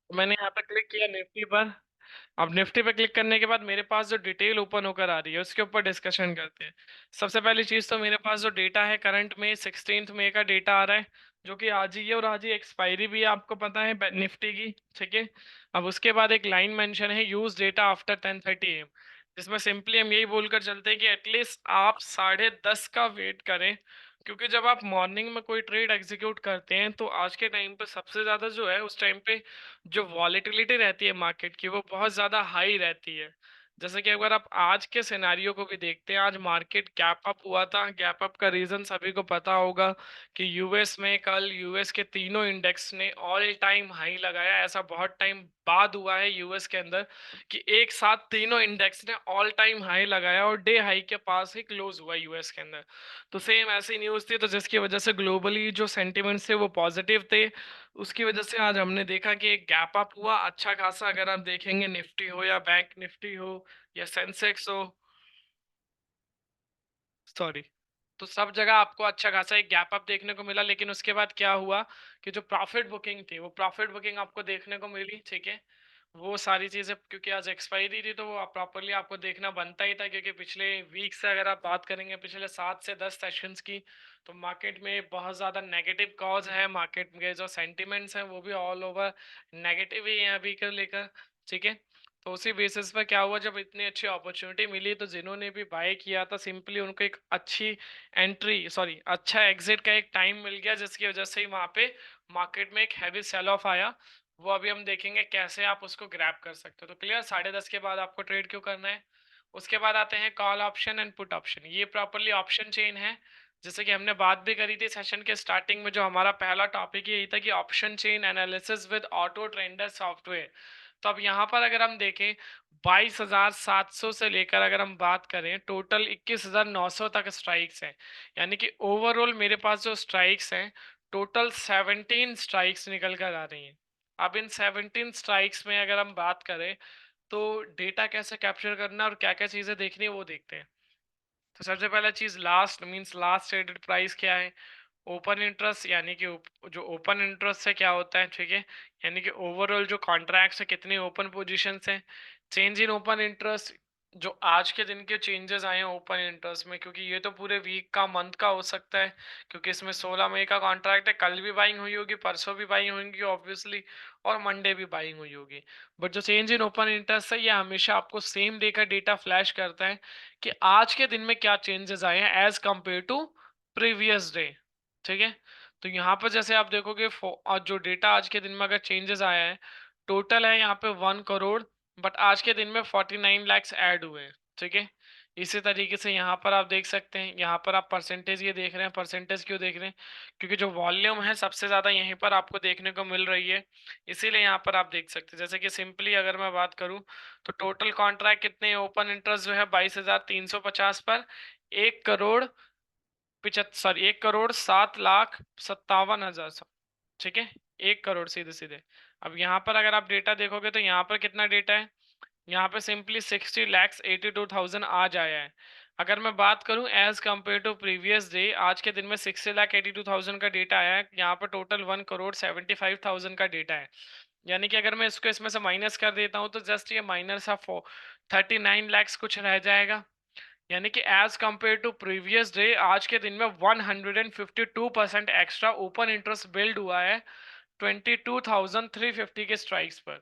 मैंने यहाँ पे क्लिक किया निफ्टी पर। अब निफ्टी पे क्लिक करने के बाद मेरे पास जो डिटेल ओपन होकर आ रही है उसके ऊपर डिस्कशन करते हैं। सबसे पहली चीज तो मेरे पास जो डेटा है करंट में 16 मई का डेटा आ रहा है, जो कि आज ही है और आज ही एक्सपायरी भी है, आपको पता है निफ्टी की। ठीक है। अब उसके बाद एक लाइन मेंशन है यूज डेटा आफ्टर 10:30 AM, जिसमें सिंपली हम यही बोलकर चलते हैं कि एटलीस्ट आप 10:30 का वेट करें, क्योंकि जब आप मॉर्निंग में कोई ट्रेड एग्जीक्यूट करते हैं तो आज के टाइम पे सबसे ज़्यादा जो है उस टाइम पे जो वॉलेटिलिटी रहती है मार्केट की वो बहुत ज़्यादा हाई रहती है। जैसे कि अगर आप आज के सिनेरियो को भी देखते हैं, आज मार्केट गैप अप हुआ था। गैप अप का रीज़न सभी को पता होगा कि यूएस में कल यूएस के तीनों इंडेक्स ने ऑल टाइम हाई लगाया। ऐसा बहुत टाइम बाद हुआ है यूएस के अंदर कि एक साथ तीनों इंडेक्स ने ऑल टाइम हाई लगाया और डे हाई के पास ही क्लोज हुआ यूएस के अंदर। तो सेम ऐसी न्यूज़ थी, तो जिसकी वजह से ग्लोबली जो सेंटिमेंट्स थे वो पॉजिटिव थे। उसकी वजह से आज हमने देखा कि एक गैप अप हुआ अच्छा खासा। अगर आप देखेंगे निफ्टी हो या बैंक निफ्टी हो या सेंसेक्स हो, सॉरी, तो सब जगह आपको अच्छा खासा एक गैप अप देखने को मिला। लेकिन उसके बाद क्या हुआ कि जो प्रॉफिट बुकिंग थी वो प्रॉफिट बुकिंग आपको देखने को मिली। ठीक है। वो सारी चीज़ें क्योंकि आज एक्सपायरी थी तो वो प्रॉपरली आपको देखना बनता ही था, क्योंकि पिछले वीक से अगर आप बात करेंगे पिछले 7 से 10 सेशंस की, तो मार्केट में बहुत ज़्यादा नेगेटिव कॉज है। मार्केट के जो सेंटिमेंट्स हैं वो भी ऑल ओवर नेगेटिव ही हैं अभी को लेकर। ठीक है। तो उसी बेसिस पर क्या हुआ, जब इतनी अच्छी अपॉर्चुनिटी मिली तो जिन्होंने भी बाय किया था सिंपली उनको एक अच्छी एंट्री सॉरी अच्छा एग्जिट का एक टाइम मिल गया, जिसकी वजह से ही वहाँ पे मार्केट में एक हैवी सेल ऑफ आया। वो अभी हम देखेंगे कैसे आप उसको ग्रैब कर सकते हो। तो क्लियर, 10:30 के बाद आपको ट्रेड क्यों करना है। उसके बाद आते हैं call option and put option. ये प्रॉपरली ऑप्शन चेन है, जैसे कि हमने बात भी करी थी सेशन के स्टार्टिंग में। जो हमारा पहला टॉपिक यही था कि option chain analysis with auto trender software. तो अब यहाँ पर अगर हम देखें 22,700 से लेकर अगर हम बात करें टोटल 21,900 तक स्ट्राइक्स हैं। यानी कि ओवरऑल मेरे पास जो स्ट्राइक्स हैं टोटल 17 स्ट्राइक्स निकल कर आ रही हैं। अब इन 17 स्ट्राइक्स में अगर हम बात करें तो डेटा कैसे कैप्चर करना और क्या क्या चीज़ें देखनी है वो देखते हैं। तो सबसे पहला चीज़ last means last traded price क्या है। ओपन इंटरेस्ट यानी कि जो ओपन इंटरेस्ट से क्या होता है। ठीक है। यानी कि ओवरऑल जो कॉन्ट्रैक्ट्स है कितनी ओपन पोजीशंस हैं। चेंज इन ओपन इंटरेस्ट, जो आज के दिन के चेंजेस आए हैं ओपन इंटरेस्ट में, क्योंकि ये तो पूरे वीक का मंथ का हो सकता है, क्योंकि इसमें 16 मई का कॉन्ट्रैक्ट है। कल भी बाइंग हुई होगी, परसों भी बाइंग होंगी ऑब्वियसली, और मंडे भी बाइंग हुई होगी। बट जो चेंज इन ओपन इंटरेस्ट है ये हमेशा आपको सेम डे का डेटा फ्लैश करता है कि आज के दिन में क्या चेंजेस आए हैं as compared to previous day. ठीक है। तो यहाँ पर जैसे आप देखोगे जो डेटा आज के दिन में अगर चेंजेस आया है, टोटल है यहाँ पे 1 करोड़, बट आज के दिन में 49 लाख ऐड हुए हैं। ठीक है। इसी तरीके से यहाँ पर आप देख सकते हैं, यहाँ पर आप परसेंटेज ये देख रहे हैं। परसेंटेज क्यों देख रहे हैं, क्योंकि जो वॉल्यूम है सबसे ज़्यादा यहीं पर आपको देखने को मिल रही है, इसीलिए यहाँ पर आप देख सकते हैं। जैसे कि सिंपली अगर मैं बात करूँ तो टोटल कॉन्ट्रैक्ट कितने ओपन इंटरेस्ट जो है 22,350 पर 1 करोड़ 1,07,57,000। ठीक है। 1 करोड़ सीधे सीधे। अब यहाँ पर अगर आप डेटा देखोगे तो यहाँ पर कितना डेटा है, यहाँ पे सिंपली 60,82,000 आज आया है। अगर मैं बात करूं as compared to previous day, आज के दिन में 60,82,000 का डेटा आया है। यहाँ पर टोटल 1,75,000 का डेटा है। यानी कि अगर मैं इसको इसमें से माइनस कर देता हूं तो जस्ट ये माइनस ऑफ 39 लाख कुछ रह जाएगा। यानी कि as compared to previous day आज के दिन में 152% एक्स्ट्रा ओपन इंटरेस्ट बिल्ड हुआ है 22,350 के स्ट्राइक्स पर।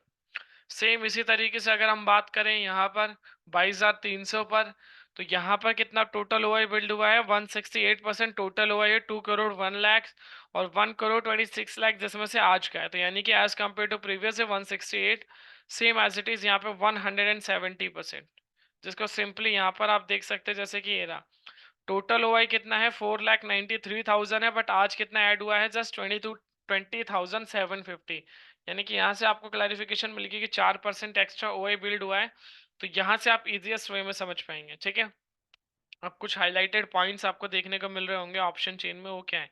सेम इसी तरीके से अगर हम बात करें यहाँ पर 22,300 पर, तो यहाँ पर कितना टोटल हुआ है बिल्ड हुआ है 168% टोटल हुआ है 2 करोड़ 1 लाख और 1 करोड़ 26 लाख जिसमें से आज का है। तो यानी कि एज कम्पेयर टू प्रीवियस है 168, सेम एज इट इज यहाँ पे 170%, जिसको सिंपली यहाँ पर आप देख सकते हैं। जैसे कि ये रहा टोटल ओआई कितना है 4,93,000 है, बट आज कितना ऐड हुआ है जस्ट 20,750। यानी कि यहाँ से आपको क्लैरिफिकेशन मिल गई कि 4% एक्स्ट्रा ओआई बिल्ड हुआ है। तो यहाँ से आप इजीएस्ट वे में समझ पाएंगे। ठीक है। अब कुछ हाईलाइटेड पॉइंट्स आपको देखने को मिल रहे होंगे ऑप्शन चेन में, वो क्या है,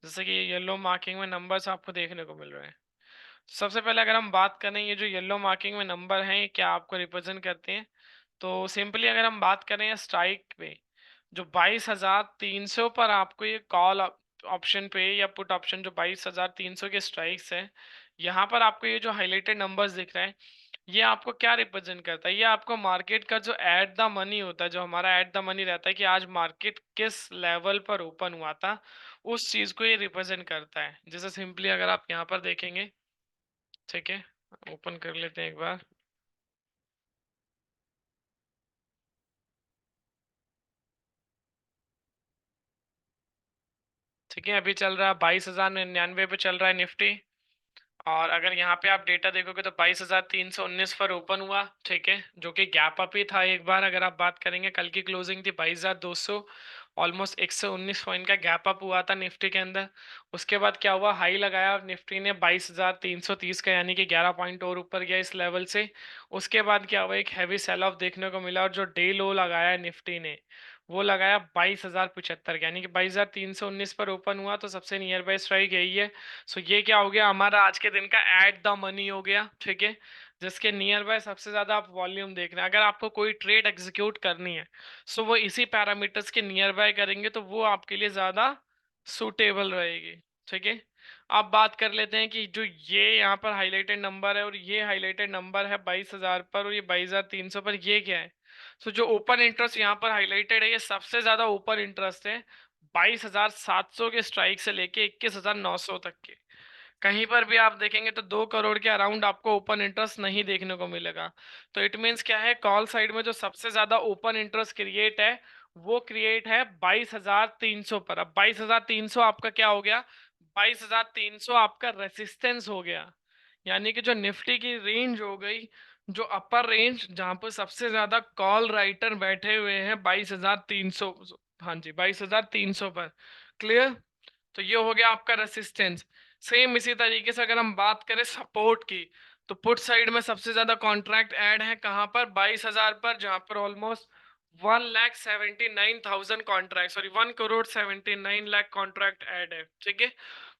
जैसे कि येलो मार्किंग में नंबर्स आपको देखने को मिल रहे हैं। सबसे पहले अगर हम बात करें ये जो येलो मार्किंग में नंबर हैं ये क्या आपको रिप्रेजेंट करते हैं, तो सिंपली अगर हम बात करें स्ट्राइक पे जो 22,300 पर आपको ये कॉल ऑप्शन पे या पुट ऑप्शन जो 22,300 के स्ट्राइक्स है, यहाँ पर आपको ये जो हाईलाइटेड नंबर्स दिख रहे हैं, ये आपको क्या रिप्रेजेंट करता है? ये आपको मार्केट का जो एट द मनी होता है, जो हमारा एट द मनी रहता है कि आज मार्केट किस लेवल पर ओपन हुआ था, उस चीज को ये रिप्रेजेंट करता है। जैसे सिंपली अगर आप यहाँ पर देखेंगे, ठीक है, ओपन कर लेते हैं एक बार। ठीक है, अभी चल रहा है 22,099 पे चल रहा है निफ्टी। और अगर यहाँ पे आप डेटा देखोगे तो 22,319 पर ओपन हुआ, ठीक है, जो कि गैप अप ही था एक बार। अगर आप बात करेंगे, कल की क्लोजिंग थी 22,200, ऑलमोस्ट 119 पॉइंट का गैप अप हुआ था निफ्टी के अंदर। उसके बाद क्या हुआ, हाई लगाया निफ्टी ने 22,330 का, यानी कि 11 पॉइंट और ऊपर गया इस लेवल से। उसके बाद क्या हुआ, एक हैवी सेल ऑफ देखने को मिला, और जो डे लो लगाया निफ्टी ने, वो लगाया 22,075 का, यानी कि 22,319 पर ओपन हुआ, तो सबसे नियर बाय स्ट्राइक यही है। सो ये क्या हो गया, हमारा आज के दिन का एट द मनी हो गया, ठीक है, जिसके नियर बाय सबसे ज्यादा आप वॉल्यूम देख रहे हैं। अगर आपको कोई ट्रेड एग्जीक्यूट करनी है, सो वो इसी पैरामीटर्स के नियर बाय करेंगे, तो वो आपके लिए ज्यादा सूटेबल रहेगी, ठीक है। अब बात कर लेते हैं कि जो ये यहाँ पर हाईलाइटेड नंबर है और ये हाईलाइटेड नंबर है 22,000 पर और ये 22,300 पर, ये क्या है? सो जो ओपन इंटरेस्ट यहाँ पर हाईलाइटेड है, ये सबसे ज्यादा ओपन इंटरेस्ट है 22,700 के स्ट्राइक से लेके 21,900 तक के। कहीं पर भी आप देखेंगे तो 2 करोड़ के अराउंड आपको ओपन इंटरेस्ट नहीं देखने को मिलेगा। तो इट मीन्स क्या है, कॉल साइड में जो सबसे ज्यादा ओपन इंटरेस्ट क्रिएट है, वो क्रिएट है 22,300 पर। अब 22,300 आपका क्या हो गया, 22,300 आपका रेसिस्टेंस हो गया, यानी कि जो निफ्टी की रेंज हो गई, जो अपर रेंज जहां पर सबसे ज्यादा कॉल राइटर बैठे हुए हैं 22,300, हाँ जी 22,300 पर। क्लियर? तो ये हो गया आपका रेसिस्टेंस। सेम इसी तरीके से अगर हम बात करें सपोर्ट की, तो पुट साइड में सबसे ज्यादा कॉन्ट्रैक्ट ऐड है कहां पर, 22,000 पर, जहां पर almost 1,79,000 contract, sorry 1,79,00,000 contract add है, ठीक है।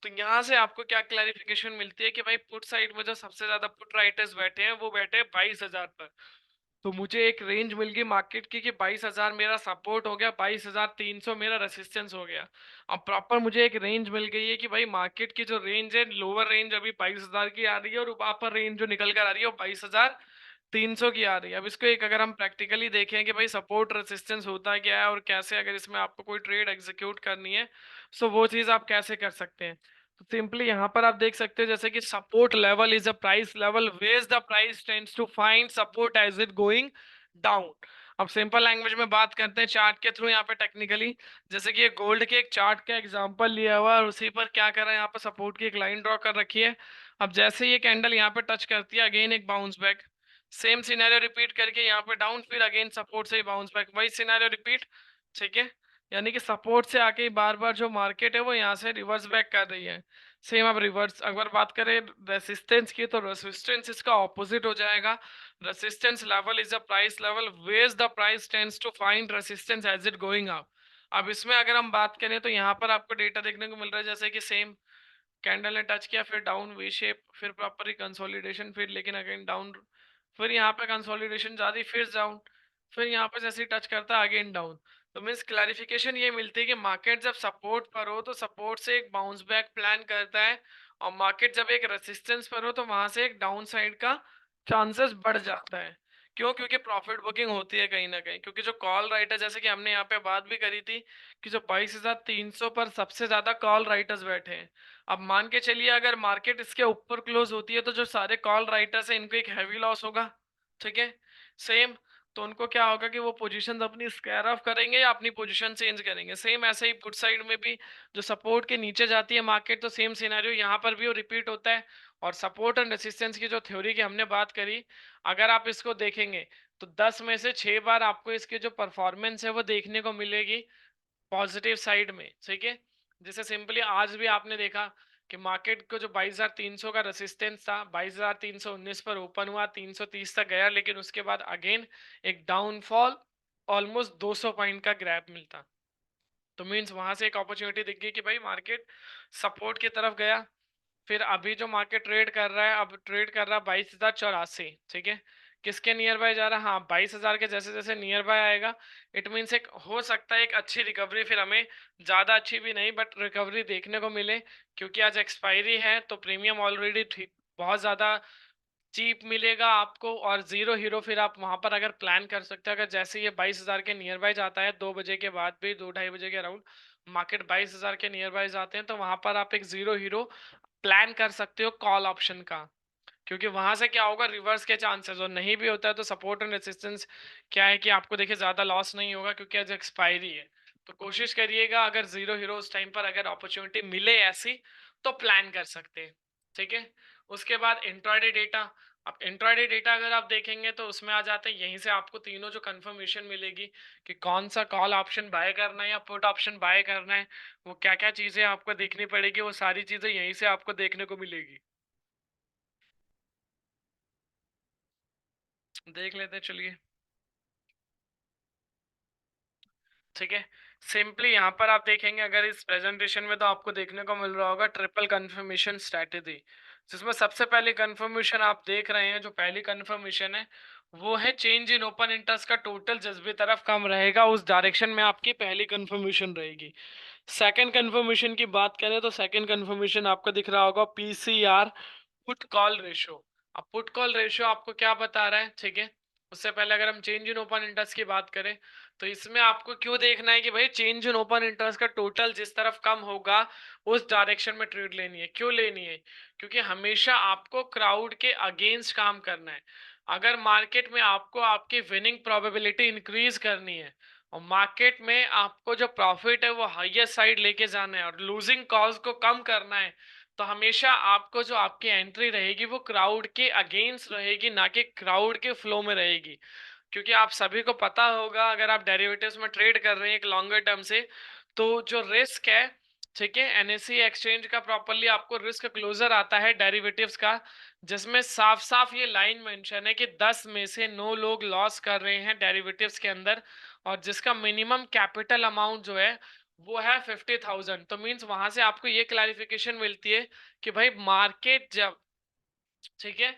तो यहाँ से आपको क्या क्लैरिफिकेशन मिलती है कि भाई पुट साइड में जो सबसे ज्यादा पुट राइटर्स बैठे हैं, वो बैठे हैं 22,000 पर। तो मुझे एक रेंज मिल गई मार्केट की कि 22,000 मेरा सपोर्ट हो गया, 22,300 मेरा रेसिस्टेंस हो गया। अब प्रॉपर मुझे एक रेंज मिल गई है कि भाई मार्केट की जो रेंज है, लोअर रेंज अभी 22,000 की आ रही है, और अपर रेंज जो निकल कर आ रही है वो 22,300 की आ रही है। अब इसको एक अगर हम प्रैक्टिकली देखें कि भाई सपोर्ट रेसिस्टेंस होता क्या है और कैसे, अगर इसमें आपको कोई ट्रेड एग्जीक्यूट करनी है, सो वो चीज़ आप कैसे कर सकते हैं। तो सिंपली यहाँ पर आप देख सकते हो जैसे कि support level is a price level where the price tends to find support as it going down. अब सिंपल लैंग्वेज में बात करते हैं चार्ट के थ्रू, यहाँ पे टेक्निकली, जैसे कि ये गोल्ड के एक चार्ट का एग्जांपल लिया हुआ है और उसी पर क्या कर रहा है, यहाँ पर सपोर्ट की एक लाइन ड्रॉ कर रखी है। अब जैसे ये कैंडल यहाँ पे टच करती है, अगेन एक bounce back, same scenario repeat करके यहाँ पे डाउन, फिर अगेन सपोर्ट से ही बाउंस बैक, वही सिनेरियो रिपीट, ठीक है। यानी कि सपोर्ट से आके बार बार जो मार्केट है वो यहाँ से रिवर्स बैक कर रही है। सेम अब रिवर्स अगर बात करें रेसिस्टेंस की, तो रेसिस्टेंस इसका ऑपोजिट हो जाएगा। Resistance level is a price level where the price tends to find resistance as it going up. अब इसमें अगर हम बात करें तो यहाँ पर आपको डेटा देखने को मिल रहा है जैसे कि सेम कैंडल ने टच किया, फिर डाउन वी शेप, फिर प्रॉपर कंसोलिडेशन, फिर लेकिन अगेन डाउन, फिर यहाँ पे कंसोलिडेशन जारी, फिर डाउन, फिर यहाँ पे जैसे टच करता है अगेन डाउन। तो मीन्स क्लैरिफिकेशन ये मिलती है कि मार्केट जब सपोर्ट पर हो तो सपोर्ट से एक बाउंस बैक प्लान करता है, और मार्केट जब एक रेसिस्टेंस पर हो तो वहां से एक डाउन साइड का चांसेस बढ़ जाता है। क्यों? क्योंकि प्रॉफिट बुकिंग होती है कहीं ना कहीं, क्योंकि जो कॉल राइटर, जैसे कि हमने यहाँ पे बात भी करी थी कि जो 22,300 पर सबसे ज्यादा कॉल राइटर्स बैठे हैं। अब मान के चलिए अगर मार्केट इसके ऊपर क्लोज होती है तो जो सारे कॉल राइटर्स हैं इनको एक हैवी लॉस होगा, ठीक है। सेम, तो उनको क्या होगा कि वो पोजीशंस अपनी स्क्वायर ऑफ करेंगे या अपनी पोजीशन चेंज करेंगे। सेम ऐसे ही पुट साइड में भी जो सपोर्ट के नीचे जाती है मार्केट, तो सेम सिनेरियो यहाँ पर भी वो रिपीट होता है। और सपोर्ट एंड रेसिस्टेंस की जो थ्योरी की हमने बात करी, अगर आप इसको देखेंगे तो 10 में से 6 बार आपको इसकी जो परफॉर्मेंस है वो देखने को मिलेगी पॉजिटिव साइड में, ठीक है। जैसे सिंपली आज भी आपने देखा कि मार्केट को जो 22,300 का रेसिस्टेंस था, 22,319 पर ओपन हुआ, 330 तक गया, लेकिन उसके बाद अगेन एक डाउनफॉल, ऑलमोस्ट 200 पॉइंट का ग्रैप मिलता। तो मीन्स वहां से एक अपॉर्चुनिटी दिख गई कि भाई मार्केट सपोर्ट की तरफ गया। फिर अभी जो मार्केट ट्रेड कर रहा है, अब ट्रेड कर रहा है 22,084, ठीक है। किसके नियर बाय जा रहा है? हाँ, 22,000 के जैसे जैसे नियर बाय आएगा, इट मीन्स एक हो सकता है एक अच्छी रिकवरी, फिर हमें ज़्यादा अच्छी भी नहीं बट रिकवरी देखने को मिले, क्योंकि आज एक्सपायरी है तो प्रीमियम ऑलरेडी ठीक बहुत ज़्यादा चीप मिलेगा आपको, और जीरो हीरो फिर आप वहां पर अगर प्लान कर सकते हैं, अगर जैसे ये 22,000 के नियर बाय जाता है 2 बजे के बाद भी, 2-2:30 बजे के अराउंड मार्केट 22,000 के नियर बाय जाते हैं, तो वहां पर आप एक जीरो हीरो प्लान कर सकते हो कॉल ऑप्शन का। क्योंकि वहां से क्या होगा, रिवर्स के चांसेस, और नहीं भी होता है तो सपोर्ट एंड रेसिस्टेंस क्या है कि आपको देखिए ज्यादा लॉस नहीं होगा, क्योंकि आज एक्सपायरी है। तो कोशिश करिएगा अगर जीरो हीरो उस टाइम पर अगर अपॉर्चुनिटी मिले ऐसी, तो प्लान कर सकते हैं। ठीक है। उसके बाद इंट्राडे डेटा। अब इंट्राडे डेटा अगर आप देखेंगे तो उसमें आ जाते हैं, यहीं से आपको तीनों जो कंफर्मेशन मिलेगी कि कौन सा कॉल ऑप्शन बाय करना है या पुट ऑप्शन बाय करना है, वो क्या क्या चीजें आपको देखनी पड़ेगी, वो सारी चीजें यहीं से आपको देखने को मिलेगी। देख लेते हैं, चलिए। ठीक है। सिंपली यहाँ पर आप देखेंगे अगर इस प्रेजेंटेशन में, तो आपको देखने को मिल रहा होगा ट्रिपल कंफर्मेशन स्ट्रेटेजी, जिसमें सबसे पहली कंफर्मेशन आप देख रहे हैं, जो पहली कंफर्मेशन है वो है चेंज इन ओपन इंटरेस्ट का टोटल जिस भी तरफ कम रहेगा उस डायरेक्शन में आपकी पहली कंफर्मेशन रहेगी। सेकंड कंफर्मेशन की बात करें तो सेकंड कंफर्मेशन आपको दिख रहा होगा पीसीआर, पुट कॉल रेशो। अब पुट कॉल रेशो आपको क्या बता रहा है, ठीक है। उससे पहले अगर हम चेंज इन ओपन इंटरेस्ट की बात करें, तो इसमें आपको क्यों देखना है कि भाई चेंज इन ओपन इंटरेस्ट का टोटल जिस तरफ कम होगा उस डायरेक्शन में ट्रेड लेनी है। क्यों लेनी है? क्योंकि हमेशा आपको क्राउड के अगेंस्ट काम करना है। अगर मार्केट में आपको आपकी विनिंग प्रोबेबिलिटी इंक्रीज करनी है, और मार्केट में आपको जो प्रॉफिट है वो हाईएस्ट साइड लेके जाना है, और लूजिंग कॉज को कम करना है, तो हमेशा आपको जो आपकी एंट्री रहेगी वो क्राउड के अगेंस्ट रहेगी, ना कि क्राउड के फ्लो में रहेगी। क्योंकि आप सभी को पता होगा अगर आप डेरिवेटिव्स में ट्रेड कर रहे हैं एक लॉन्गर टर्म से, तो जो रिस्क है, ठीक है, एनएससी एक्सचेंज का प्रॉपरली आपको रिस्क क्लोजर आता है डेरिवेटिव्स का, जिसमें साफ साफ ये लाइन मेंशन है कि 10 में से 9 लोग लॉस कर रहे हैं डेरिवेटिव्स के अंदर, और जिसका मिनिमम कैपिटल अमाउंट जो है वो है 50,000। तो मींस वहां से आपको ये क्लैरिफिकेशन मिलती है कि भाई मार्केट जब, ठीक है,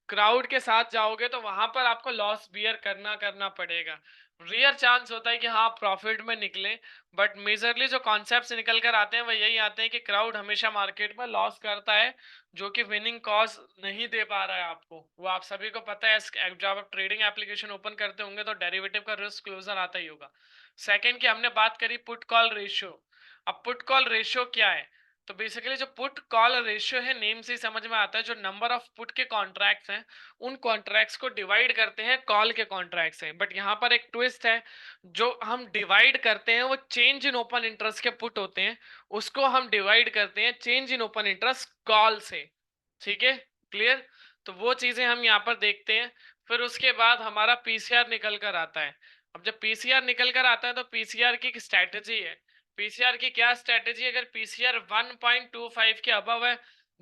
क्राउड के साथ जाओगे तो वहां पर आपको लॉस बियर करना करना पड़ेगा। रियर चांस होता है कि हाँ प्रॉफिट में निकले, बट मेजरली जो कॉन्सेप्ट्स निकल कर आते हैं वो यही आते हैं कि क्राउड हमेशा मार्केट में लॉस करता है, जो कि विनिंग कॉज नहीं दे पा रहा है आपको। वो आप सभी को पता है, जब आप ट्रेडिंग एप्लीकेशन ओपन करते होंगे तो डेरिवेटिव का रिस्क क्लोजर आता ही होगा। सेकंड की हमने बात करी पुट कॉल रेशियो। अब पुट कॉल रेशियो क्या है? तो बेसिकली जो पुट कॉल रेशियो है, नेम से ही समझ में आता है, जो नंबर ऑफ पुट के कॉन्ट्रैक्ट्स हैं उन कॉन्ट्रैक्ट्स को डिवाइड करते हैं कॉल के कॉन्ट्रैक्ट्स हैं। बट यहाँ पर एक ट्विस्ट है, जो हम डिवाइड करते हैं वो चेंज इन ओपन इंटरेस्ट के पुट होते हैं, उसको हम डिवाइड करते हैं change in open interest call से। ठीक है, क्लियर? तो वो चीजें हम यहाँ पर देखते हैं। फिर उसके बाद हमारा पीसीआर निकल कर आता है। अब जब पीसीआर निकल कर आता है तो पीसीआर की एक स्ट्रैटेजी है। पीसीआर की क्या स्ट्रैटेजी? अगर पीसीआर 1.25 के अबव है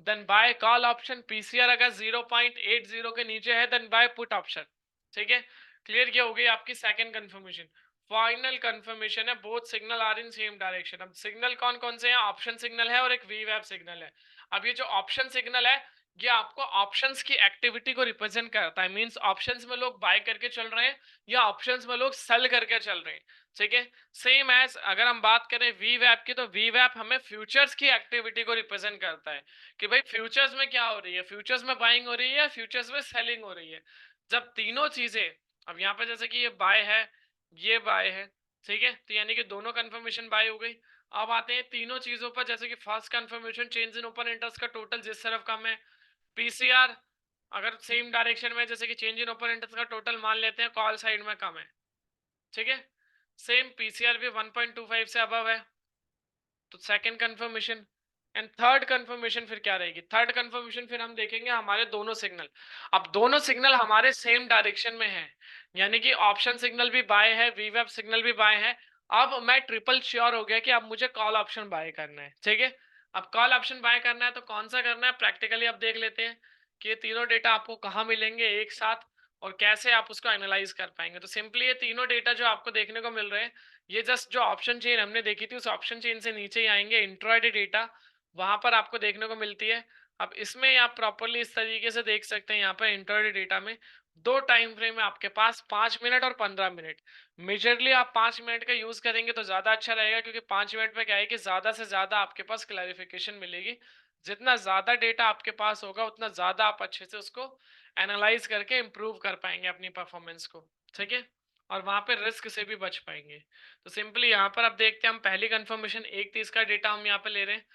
then buy call option, PCR अगर 0.80 के नीचे है देन बाय पुट ऑप्शन। ठीक है, क्लियर? क्या हो गई आपकी सेकंड कंफर्मेशन। फाइनल कंफर्मेशन है both signal are in same direction. अब सिग्नल कौन कौन से हैं? ऑप्शन सिग्नल है और एक वीवैप सिग्नल है। अब ये जो ऑप्शन सिग्नल है ये आपको ऑप्शंस की एक्टिविटी को रिप्रेजेंट करता है। मींस ऑप्शंस में लोग बाय करके चल रहे हैं या ऑप्शंस में लोग सेल करके चल रहे हैं। ठीक है, सेम एज अगर हम बात करें वी वैप की, तो वी वैप हमें फ्यूचर्स की एक्टिविटी को रिप्रेजेंट करता है कि भाई फ्यूचर्स में क्या हो रही है, फ्यूचर्स में बाइंग हो रही है या फ्यूचर्स में सेलिंग हो रही है। जब तीनों चीजें, अब यहाँ पे जैसे कि ये बाय है, ये बाय है, ठीक है, तो यानी कि दोनों कंफर्मेशन बाय हो गई। अब आते हैं तीनों चीजों पर, जैसे कि first conformation change in open interest का टोटल जिस तरफ कम है, पीसीआर अगर सेम डायरेक्शन में, जैसे कि चेंज इन ओपन इंटरेस्ट का टोटल मान लेते हैं कॉल साइड में कम है, ठीक है, सेम पीसीआर भी 1.25 से अबव है, तो second confirmation. And third confirmation फिर क्या रहेगी? थर्ड कंफर्मेशन फिर हम देखेंगे हमारे दोनों सिग्नल। अब दोनों सिग्नल हमारे सेम डायरेक्शन में है, यानी कि ऑप्शन सिग्नल भी बाय है, वीवेब सिग्नल भी बाय है। अब मैं ट्रिपल श्योर हो गया कि अब मुझे कॉल ऑप्शन बाय करना है। ठीक है, अब कॉल ऑप्शन बाय करना है तो कौन सा करना है, प्रैक्टिकली अब देख लेते हैं कि ये तीनों डेटा आपको कहाँ मिलेंगे एक साथ, और कैसे आप उसको एनालाइज कर पाएंगे। तो सिंपली ये तीनों डेटा जो आपको देखने को मिल रहे हैं, ये जस्ट जो ऑप्शन चेन हमने देखी थी उस ऑप्शन चेन से नीचे ही आएंगे, इंट्राडे डेटा वहां पर आपको देखने को मिलती है। अब इसमें आप प्रॉपरली इस तरीके से देख सकते हैं, यहाँ पर इंट्राडे डेटा में दो टाइम फ्रेम है आपके पास, 5 मिनट और 15 मिनट। मेजरली आप 5 मिनट का यूज करेंगे तो ज्यादा अच्छा रहेगा, क्योंकि 5 मिनट में क्या है कि ज्यादा से ज्यादा आपके पास क्लैरिफिकेशन मिलेगी, जितना ज्यादा डेटा आपके पास होगा उतना ज्यादा आप अच्छे से उसको एनालाइज करके इम्प्रूव कर पाएंगे अपनी परफॉर्मेंस को, ठीक है, और वहां पे रिस्क से भी बच पाएंगे। तो सिंपली यहाँ पर आप देखते हैं, हम पहली कंफर्मेशन 1:30 का डेटा हम यहाँ पे ले रहे हैं।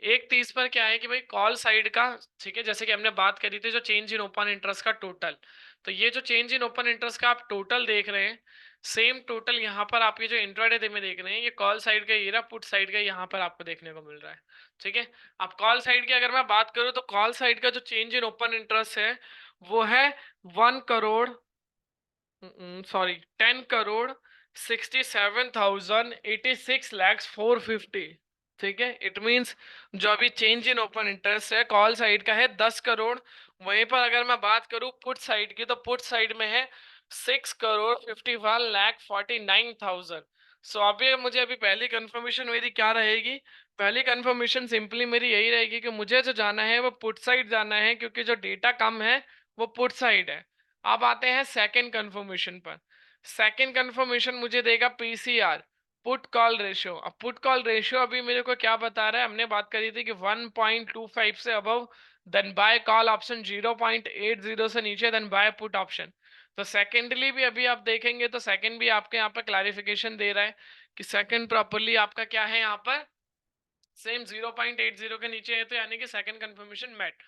1:30 पर क्या है कि भाई कॉल साइड का, ठीक है, जैसे कि हमने बात करी थी जो चेंज इन ओपन इंटरेस्ट का टोटल, तो ये जो चेंज इन ओपन इंटरेस्ट का आप टोटल देख रहे हैं, सेम टोटल यहाँ पर आप ये जो इंट्राडे में देख रहे हैं, ये कॉल साइड का ये रहा, पुट साइड का यहाँ पर आपको देखने को मिल रहा है, ठीक है। अब कॉल साइड की अगर मैं बात करूँ तो कॉल साइड का जो चेंज इन ओपन इंटरेस्ट है वो है 1 करोड़, सॉरी 10,67,86,450, ठीक है। इट मींस जो अभी चेंज इन ओपन इंटरेस्ट है कॉल साइड का है 10 करोड़। वहीं पर अगर मैं बात करूं पुट साइड की, तो पुट साइड में है 6,51,49,000। सो अभी मुझे अभी पहली कंफर्मेशन मेरी क्या रहेगी, पहली कंफर्मेशन सिंपली मेरी यही रहेगी कि मुझे जो जाना है वो पुट साइड जाना है, क्योंकि जो डेटा कम है वो पुट साइड है। अब आते हैं सेकंड कंफर्मेशन पर। सेकंड कंफर्मेशन मुझे देगा पीसीआर, पुट कॉल रेशियो। अब पुट कॉल रेशियो अभी मेरे को क्या बता रहा है, हमने बात करी थी कि 1.25 से above then buy call option, 0.80 से नीचे देन बाय पुट ऑप्शन। तो सेकेंडली भी अभी आप देखेंगे तो सेकंड भी आपके यहाँ पर क्लैरिफिकेशन दे रहा है कि सेकंड प्रॉपरली आपका क्या है यहाँ पर, सेम 0.80 के नीचे है, तो यानी कि second confirmation met.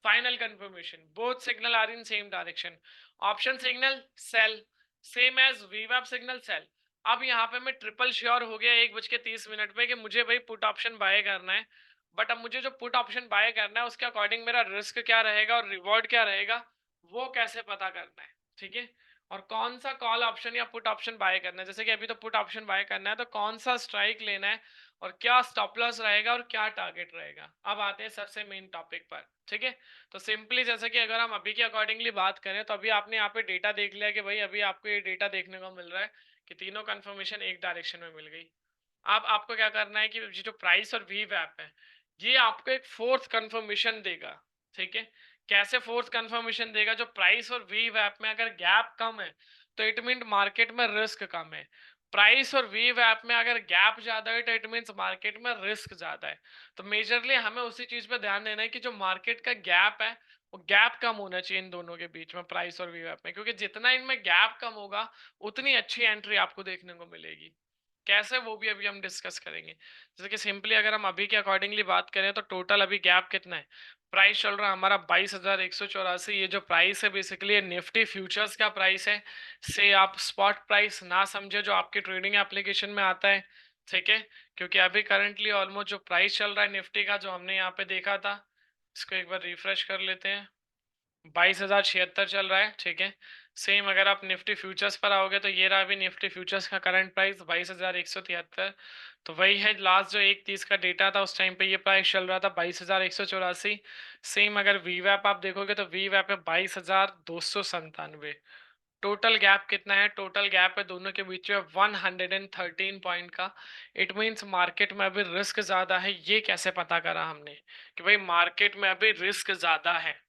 Final confirmation, both signal are in same direction, option signal sell same as वीवैप सिग्नल सेल। अब यहाँ पे मैं ट्रिपल श्योर हो गया 1:30 में कि मुझे भाई पुट ऑप्शन बाय करना है। बट अब मुझे जो पुट ऑप्शन बाय करना है उसके अकॉर्डिंग मेरा रिस्क क्या रहेगा और रिवॉर्ड क्या रहेगा, वो कैसे पता करना है, ठीक है। और कौन सा कॉल ऑप्शन या पुट ऑप्शन बाय करना है, जैसे कि अभी तो पुट ऑप्शन बाय करना है, तो कौन सा स्ट्राइक लेना है और क्या स्टॉप लॉस रहेगा और क्या टारगेट रहेगा। अब आते हैं सबसे मेन टॉपिक पर, ठीक है। तो सिंपली जैसे कि अगर हम अभी के अकॉर्डिंगली बात करें, तो अभी आपने यहाँ पे डेटा देख लिया कि भाई अभी आपको ये डेटा देखने को मिल रहा है कि तीनों कंफर्मेशन एक डायरेक्शन में मिल गई। अब आपको क्या करना है कि ये जो प्राइस और वी वैप है ये आपको एक फोर्थ कंफर्मेशन देगा, ठीक है। कैसे फोर्थ कंफर्मेशन देगा, जो प्राइस और वी वैप में अगर गैप कम है तो इट मीन मार्केट में रिस्क कम है। प्राइस और वी वैप में अगर गैप ज्यादा है तो इट मीन मार्केट में रिस्क ज्यादा है। तो मेजरली हमें उसी चीज पे ध्यान देना है कि जो मार्केट का गैप है वो गैप कम होना चाहिए इन दोनों के बीच में, प्राइस और वी वैप में, क्योंकि जितना इनमें गैप कम होगा उतनी अच्छी एंट्री आपको देखने को मिलेगी। कैसे, वो भी अभी हम डिस्कस करेंगे। जैसे कि सिंपली अगर हम अभी के अकॉर्डिंगली बात करें तो टोटल अभी गैप कितना है, प्राइस चल रहा है हमारा 22,184। ये जो प्राइस है बेसिकली निफ्टी फ्यूचर्स का प्राइस है, से आप स्पॉट प्राइस ना समझे जो आपके ट्रेडिंग एप्लीकेशन में आता है, ठीक है। क्योंकि अभी करंटली ऑलमोस्ट जो प्राइस चल रहा है निफ्टी का जो हमने यहाँ पे देखा था, इसको एक बार रिफ्रेश कर लेते हैं, 22,076 चल रहा है, ठीक है। सेम अगर आप निफ्टी फ्यूचर्स पर आओगे तो ये रहा अभी निफ्टी फ्यूचर्स का करंट प्राइस 22,173। तो वही है लास्ट जो 1:30 का डेटा था उस टाइम पे ये प्राइस चल रहा था 22,184। सेम अगर वी वैप आप देखोगे तो वी वैप है 22,297। टोटल गैप कितना है, टोटल गैप है दोनों के बीच में 113 पॉइंट का। इट मीन्स मार्केट में अभी रिस्क ज्यादा है। ये कैसे पता करा हमने कि भाई मार्केट में अभी रिस्क ज्यादा है,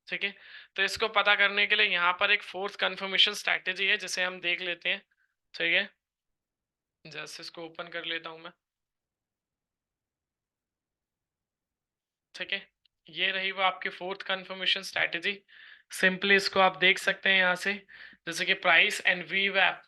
ठीक है। तो इसको पता करने के लिए यहाँ पर एक फोर्थ कंफर्मेशन स्ट्रैटेजी है जिसे हम देख लेते हैं, ठीक है। जैसे इसको ओपन कर लेता हूँ मैं, ठीक है। ये रही वो आपकी फोर्थ कंफर्मेशन स्ट्रैटेजी। सिंपली इसको आप देख सकते हैं यहाँ से, जैसे कि प्राइस एंड वी वैप।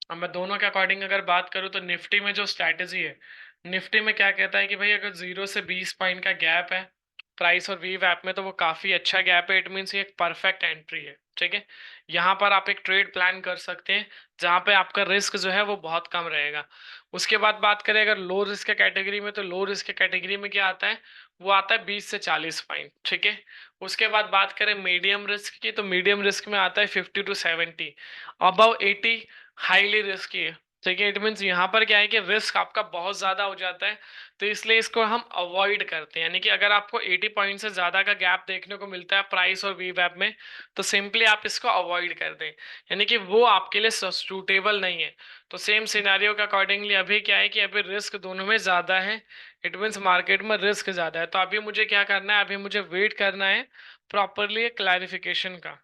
अब मैं दोनों के अकॉर्डिंग अगर बात करूँ तो निफ्टी में जो स्ट्रैटेजी है, निफ्टी में क्या कहता है कि भाई अगर 0 से 20 पॉइंट का गैप है प्राइस और वी वैप में, तो वो काफी अच्छा गैप है। इट मीन्स ये एक परफेक्ट एंट्री है, ठीक है। यहाँ पर आप एक ट्रेड प्लान कर सकते हैं जहाँ पे आपका रिस्क जो है वो बहुत कम रहेगा। उसके बाद बात करें अगर लो रिस्क के कैटेगरी में, तो लो रिस्क के कैटेगरी में क्या आता है, वो आता है 20 से 40 पॉइंट, ठीक है। उसके बाद बात करें मीडियम रिस्क की, तो मीडियम रिस्क में आता है 50 to 70। अबव 80 हाईली रिस्की है, ठीक है। इट मीन्स यहाँ पर क्या है कि रिस्क आपका बहुत ज्यादा हो जाता है, तो इसलिए इसको हम अवॉइड करते हैं। यानी कि अगर आपको 80 पॉइंट से ज्यादा का गैप देखने को मिलता है प्राइस और वी वैप में, तो सिंपली आप इसको अवॉइड कर दें, यानी कि वो आपके लिए सूटेबल नहीं है। तो सेम सिनेरियो के अकॉर्डिंगली अभी क्या है कि अभी रिस्क दोनों में ज्यादा है। इट मीन्स मार्केट में रिस्क ज्यादा है, तो अभी मुझे क्या करना है, अभी मुझे वेट करना है प्रॉपरली क्लैरिफिकेशन का,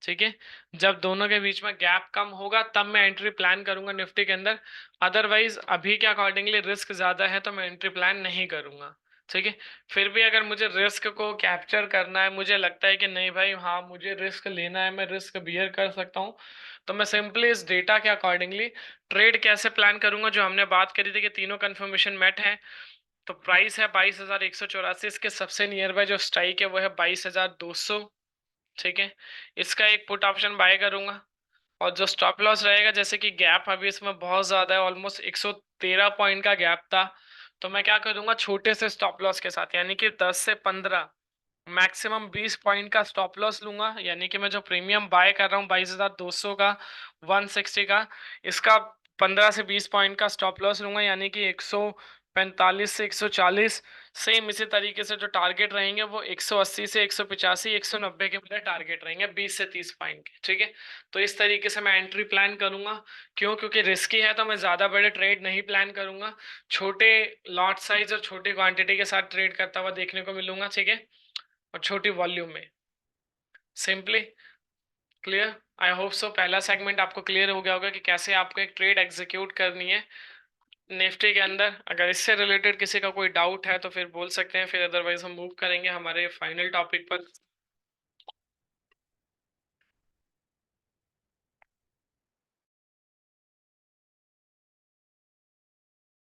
ठीक है। जब दोनों के बीच में गैप कम होगा तब मैं एंट्री प्लान करूंगा निफ्टी के अंदर। अदरवाइज अभी के अकॉर्डिंगली रिस्क ज्यादा है तो मैं एंट्री प्लान नहीं करूंगा, ठीक है। फिर भी अगर मुझे रिस्क को कैप्चर करना है, मुझे लगता है कि नहीं भाई हाँ मुझे रिस्क लेना है, मैं रिस्क बियर कर सकता हूँ, तो मैं सिंपली इस डेटा के अकॉर्डिंगली ट्रेड कैसे प्लान करूंगा, जो हमने बात करी थी कि तीनों कंफर्मेशन मेट है। तो प्राइस है 22,184, इसके सबसे नियर बाय जो स्ट्राइक है वो है 22,200। ठीक है। इसका एक पुट ऑप्शन बाय करूंगा, और जो स्टॉप लॉस रहेगा, जैसे कि गैप अभी इसमें बहुत ज्यादा है, ऑलमोस्ट 113 पॉइंट का गैप था, तो मैं क्या करूंगा छोटे से स्टॉप लॉस के साथ, यानी कि 10 से 15, मैक्सिमम 20 पॉइंट का स्टॉप लॉस लूंगा। यानी कि मैं जो प्रीमियम बाय कर रहा हूँ 22,200 का, 160 का, इसका 15 से 20 पॉइंट का स्टॉप लॉस लूंगा, यानी कि 145 से 140। सेम इसी तरीके से जो टारगेट रहेंगे वो 180 से 185, 190 के मेरे टारगेट रहेंगे 20 से 30 पॉइंट के। ठीक है। तो इस तरीके से मैं एंट्री प्लान करूंगा। क्यों? क्योंकि रिस्की है, तो मैं ज्यादा बड़े ट्रेड नहीं प्लान करूंगा, छोटे लॉट साइज और छोटी क्वांटिटी के साथ ट्रेड करता हुआ देखने को मिलूंगा। ठीक है। और छोटी वॉल्यूम में। Simply clear. I hope so पहला सेगमेंट आपको क्लियर हो गया होगा कि कैसे आपको एक ट्रेड एग्जीक्यूट करनी है निफ्टी के अंदर। अगर इससे रिलेटेड किसी का कोई डाउट है तो फिर बोल सकते हैं, फिर अदरवाइज हम मूव करेंगे हमारे फाइनल टॉपिक पर।